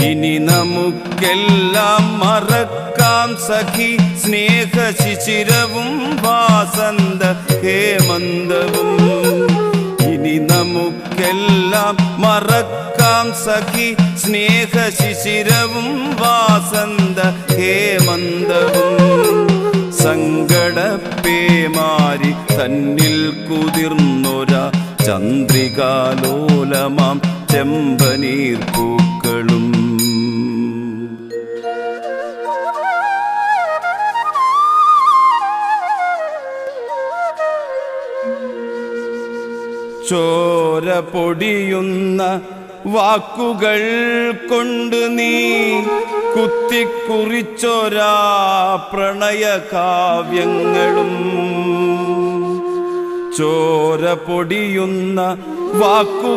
ഇനി നമുക്കെല്ലാം മറക്കാം സഖി സ്നേഹശിശിരവും വാസന്ത ഹേമന്തവും. ഇനി നമുക്കെല്ലാം മറക്കാം സഖി സ്നേഹശിശിരവും വാസന്ത ഹേമന്തവും. സങ്കടപ്പേമാരി തന്നിൽ കുതിർന്നൊര ചന്ദ്രികാലോലമാം ചെമ്പനീർ പൂക്കളും. ചോര പൊടിയുന്ന വാക്കുകൾ കൊണ്ട് നീ കുത്തിക്കുറിച്ചൊരാ പ്രണയകാവ്യങ്ങളും. ചോര പൊടിയുന്ന വാക്കു